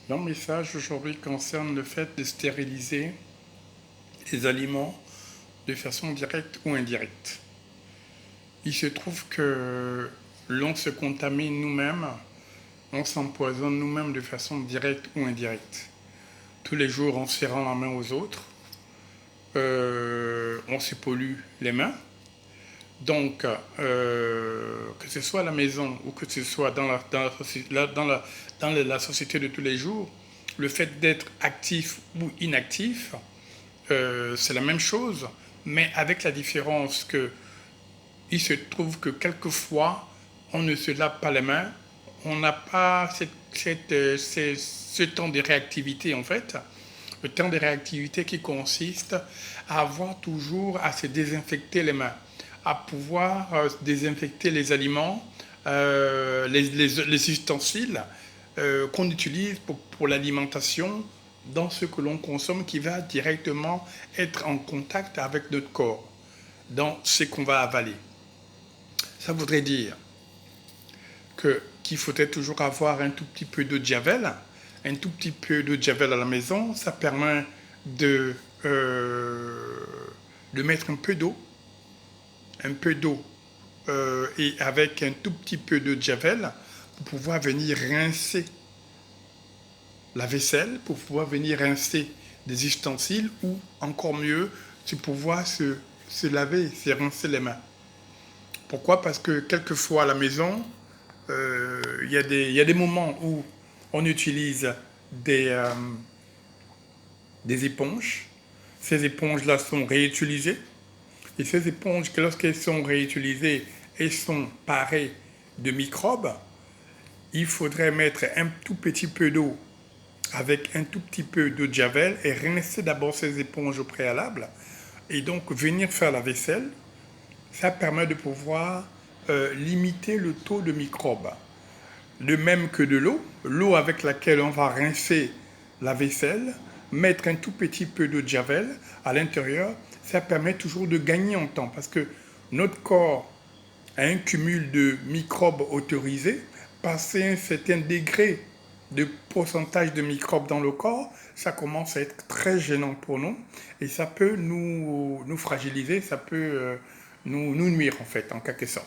Mon message aujourd'hui concerne le fait de stériliser les aliments de façon directe ou indirecte. Il se trouve que l'on se contamine nous-mêmes, on s'empoisonne nous-mêmes de façon directe ou indirecte. Tous les jours, en serrant la main aux autres, on se pollue les mains. Donc, que ce soit à la maison ou que ce soit dans la société de tous les jours, le fait d'être actif ou inactif, c'est la même chose, mais avec la différence que il se trouve que quelquefois, on ne se lave pas les mains, on n'a pas ce temps de réactivité en fait, le temps de réactivité qui consiste à avoir toujours à se désinfecter les mains, à pouvoir désinfecter les aliments, les ustensiles qu'on utilise pour l'alimentation dans ce que l'on consomme qui va directement être en contact avec notre corps, dans ce qu'on va avaler. Ça voudrait dire qu'il faudrait toujours avoir un tout petit peu d'eau de javel. Un tout petit peu d'eau de javel à la maison, ça permet de mettre un peu d'eau et avec un tout petit peu d'eau de javel pour pouvoir venir rincer la vaisselle, pour pouvoir venir rincer des ustensiles ou encore mieux, c'est pouvoir se laver, se rincer les mains. Pourquoi? Parce que quelquefois à la maison, il y a des moments où on utilise des éponges. Ces éponges-là sont réutilisées. Et ces éponges, lorsqu'elles sont réutilisées, elles sont parées de microbes. Il faudrait mettre un tout petit peu d'eau avec un tout petit peu d'eau de javel et rincer d'abord ces éponges au préalable. Et donc venir faire la vaisselle, ça permet de pouvoir limiter le taux de microbes. De même que de l'eau avec laquelle on va rincer la vaisselle, mettre un tout petit peu de javel à l'intérieur, ça permet toujours de gagner en temps parce que notre corps a un cumul de microbes autorisés. Passer un certain degré de pourcentage de microbes dans le corps, ça commence à être très gênant pour nous et ça peut nous fragiliser, ça peut nous nuire en fait, en quelque sorte.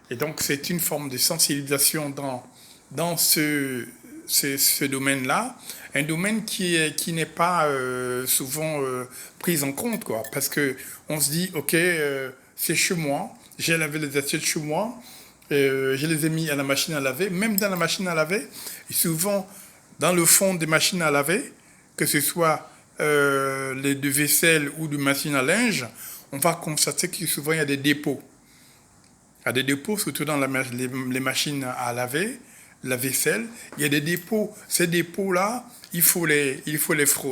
Et donc c'est une forme de sensibilisation dans ce domaine-là, un domaine qui n'est pas souvent pris en compte, quoi, parce que on se dit, ok, c'est chez moi, j'ai lavé les assiettes chez moi, je les ai mis à la machine à laver, même dans la machine à laver, et souvent dans le fond des machines à laver, que ce soit les de vaisselle ou de machine à linge, on va constater que souvent il y a des dépôts. Il y a des dépôts, surtout dans les machines à laver, la vaisselle. Il y a des dépôts. Ces dépôts-là, il faut les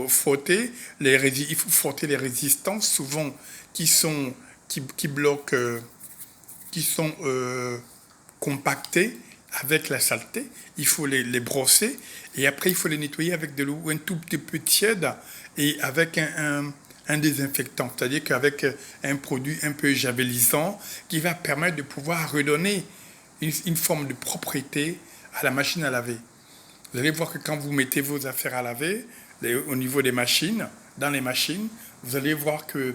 frotter. Il faut frotter les résistances, souvent qui bloquent, qui sont compactées avec la saleté. Il faut les brosser et après il faut les nettoyer avec de l'eau un tout petit peu tiède et avec un désinfectant, c'est-à-dire qu'avec un produit un peu javelisant qui va permettre de pouvoir redonner une forme de propreté à la machine à laver. Vous allez voir que quand vous mettez vos affaires à laver, au niveau des machines, dans les machines, vous allez voir qu'il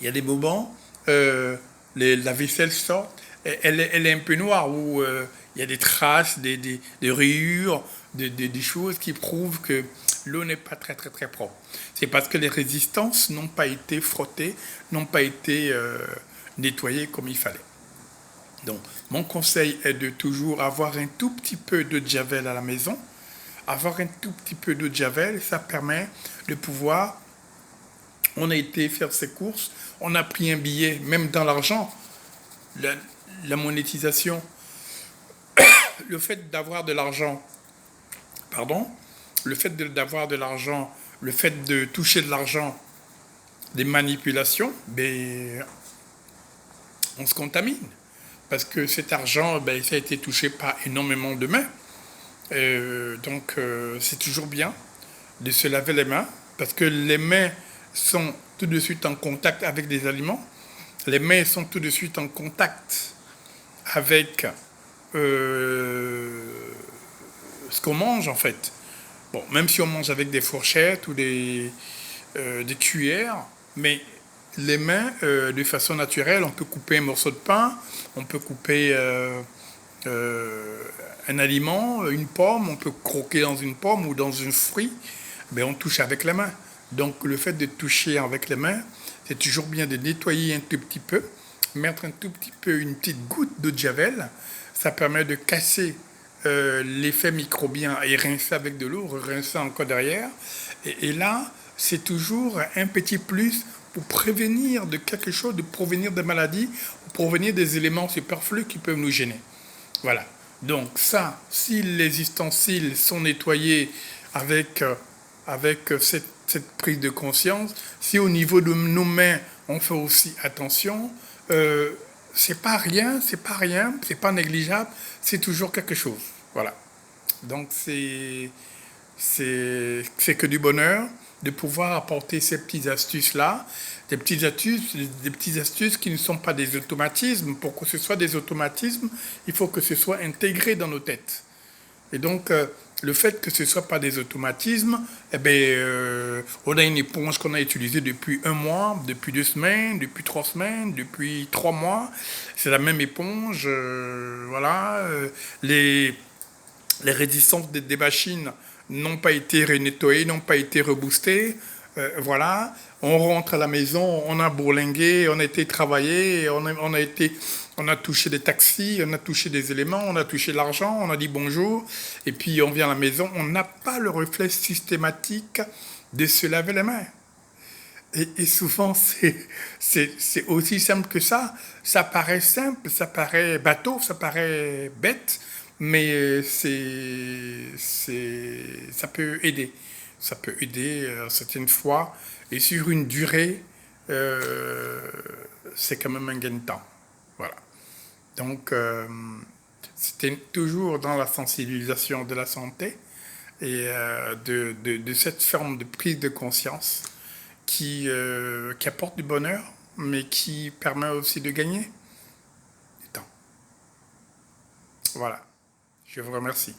y a des moments, la vaisselle sort, elle est un peu noire, où il y a des traces, des rayures, des choses qui prouvent que l'eau n'est pas très très très propre. C'est parce que les résistances n'ont pas été frottées, n'ont pas été nettoyées comme il fallait. Donc, mon conseil est de toujours avoir un tout petit peu de javel à la maison. Avoir un tout petit peu de javel, ça permet de pouvoir... On a été faire ses courses, on a pris un billet, même dans l'argent, la monétisation, le fait d'avoir de l'argent, pardon, le fait d'avoir de l'argent, le fait de toucher de l'argent, des manipulations, ben, on se contamine. Parce que cet argent, ben, ça a été touché par énormément de mains. Donc c'est toujours bien de se laver les mains, parce que les mains sont tout de suite en contact avec des aliments. Les mains sont tout de suite en contact avec ce qu'on mange en fait. Bon, même si on mange avec des fourchettes ou des cuillères, mais les mains, de façon naturelle, on peut couper un morceau de pain, on peut couper euh, un aliment, une pomme, on peut croquer dans une pomme ou dans un fruit, ben on touche avec les mains. Donc le fait de toucher avec les mains, c'est toujours bien de nettoyer un tout petit peu, mettre un tout petit peu, une petite goutte d'eau de javel, ça permet de casser l'effet microbien et rincer avec de l'eau, rincer encore derrière. Et là, c'est toujours un petit plus pour prévenir de quelque chose, de provenir des maladies, pour provenir des éléments superflus qui peuvent nous gêner. Voilà. Donc ça, si les ustensiles sont nettoyés avec, cette prise de conscience, si au niveau de nos mains, on fait aussi attention, euh, c'est pas rien, c'est pas négligeable, c'est toujours quelque chose. Voilà. Donc c'est que du bonheur de pouvoir apporter ces petites astuces-là, des petites astuces qui ne sont pas des automatismes. Pour que ce soit des automatismes, il faut que ce soit intégré dans nos têtes. Et donc, le fait que ce ne soit pas des automatismes, eh ben, on a une éponge qu'on a utilisée depuis un mois, depuis 2 semaines, depuis 3 semaines, depuis 3 mois. C'est la même éponge. Voilà. Les résistances des machines n'ont pas été nettoyées, n'ont pas été reboostées. Voilà, on rentre à la maison, on a bourlingué, on a été travaillé, on a touché des taxis, on a touché des éléments, on a touché l'argent, on a dit bonjour, et puis on vient à la maison, on n'a pas le réflexe systématique de se laver les mains. Et souvent, c'est aussi simple que ça. Ça paraît simple, ça paraît bateau, ça paraît bête, mais ça peut aider. Ça peut aider certaines fois. Et sur une durée, euh, c'est quand même un gain de temps. Voilà. Donc, c'était toujours dans la sensibilisation de la santé et de cette forme de prise de conscience qui apporte du bonheur, mais qui permet aussi de gagner du temps. Voilà. Je vous remercie.